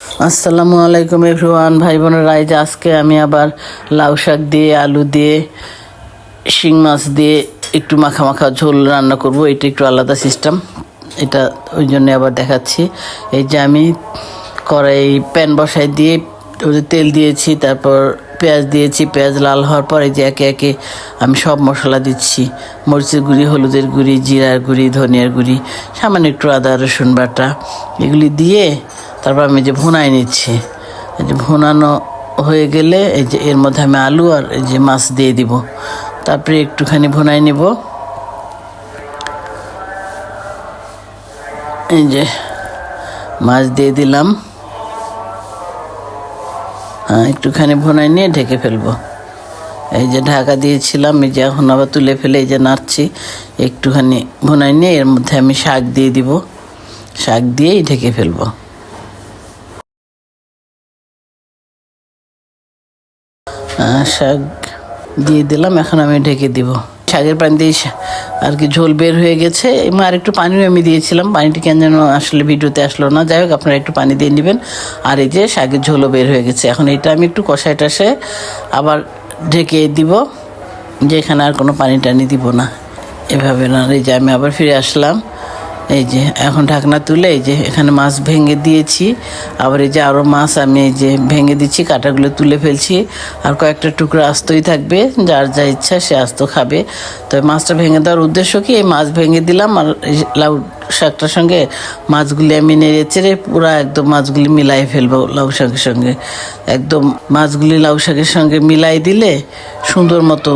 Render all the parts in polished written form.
আসসালামু আলাইকুম এভরিওয়ান, ভাই বোনেরা। এই যে আজকে আমি আবার লাউ শাক দিয়ে, আলু দিয়ে, শিং মাছ দিয়ে একটু মাখা মাখা ঝোল রান্না করব। এটা একটু আলাদা সিস্টেম, এটা ওই জন্য আবার দেখাচ্ছি। এই যে আমি কড়াই প্যান বসাই দিয়ে তেল দিয়েছি, তারপর পেঁয়াজ দিয়েছি। পেঁয়াজ লাল হওয়ার পর এই যে একে একে আমি সব মশলা দিচ্ছি। মরিচের গুঁড়ি, হলুদের গুঁড়ি, জিরার গুঁড়ি, ধনিয়ার গুঁড়ি, সামান্য একটু আদা রসুন বাটা, এগুলি দিয়ে তারপর আমি যে ভুনাই নিচ্ছি। এই যে ভুনানো হয়ে গেলে এই যে এর মধ্যে আমি আলু আর এই যে মাছ দিয়ে দিব। তারপরে একটুখানি ভুনাই নেব। এই যে মাছ দিয়ে দিলাম, একটুখানি ভুনাই নিয়ে ঢেকে ফেলবো। এই যে ঢাকা দিয়েছিলাম, এই যে এখন আবার তুলে ফেলে এই যে নাড়ছি। একটুখানি ভুনাই নিয়ে এর মধ্যে আমি শাক দিয়ে দিব। শাক দিয়েই ঢেকে ফেলবো। শাক দিয়ে দিলাম, এখন আমি ঢেকে দিব। শাকের পানি দিয়ে আর কি ঝোল বের হয়ে গেছে। আর একটু পানিও আমি দিয়েছিলাম, পানিটি কেন যেন আসলে ভিডিওতে আসলো না। যাই হোক, আপনারা একটু পানি দিয়ে নেবেন। আর এই যে শাকের ঝোলও বের হয়ে গেছে। এখন এটা আমি একটু কষায় টাসে আবার ঢেকে দিব, যে এখানে আর কোনো পানি টানি দিব না। এভাবে না, এই যে আমি আবার ফিরে আসলাম। এই যে এখন ঢাকনা তুলে এই যে এখানে মাছ ভেঙে দিয়েছি। আবার এই যে আরও মাছ আমি এই যে ভেঙে দিচ্ছি, কাঁটাগুলো তুলে ফেলছি। আর কয়েকটা টুকরো আস্তই থাকবে, যার যা ইচ্ছা সে আস্ত খাবে। তো মাছটা ভেঙে দেওয়ার উদ্দেশ্য কি, এই মাছ ভেঙে দিলাম আর লাউ শাকটার সঙ্গে মাছগুলি আমি নেড়ে চেড়ে পুরো একদম মাছগুলি মিলাই ফেলবো লাউ শাকের সঙ্গে। একদম মাছগুলি লাউ শাকের সঙ্গে মিলাই দিলে সুন্দর মতো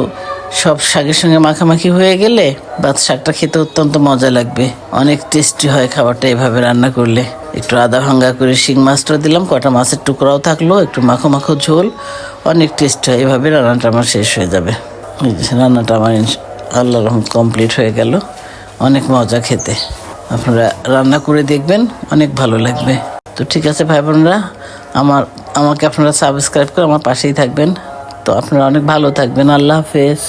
সব শাকের সঙ্গে মাখামাখি হয়ে গেলে ভাত শাকটা খেতে অত্যন্ত মজা লাগবে। অনেক টেস্টি হয় খাবারটা এভাবে রান্না করলে। একটু আদা ভাঙ্গা করে শিং মাছটা দিলাম, কটা মাছের টুকরাও থাকলো, একটু মাখো মাখো ঝোল, অনেক টেস্টি হয়। এভাবে রান্নাটা আমার শেষ হয়ে যাবে। রান্নাটা আমার আল্লাহর রহমতে কমপ্লিট হয়ে গেল। অনেক মজা খেতে, আপনারা রান্না করে দেখবেন, অনেক ভালো লাগবে। তো ঠিক আছে ভাই বোনরা, আমাকে আপনারা সাবস্ক্রাইব করে আমার পাশেই থাকবেন। তো আপনারা অনেক ভালো থাকবেন। আল্লাহ হাফেজ।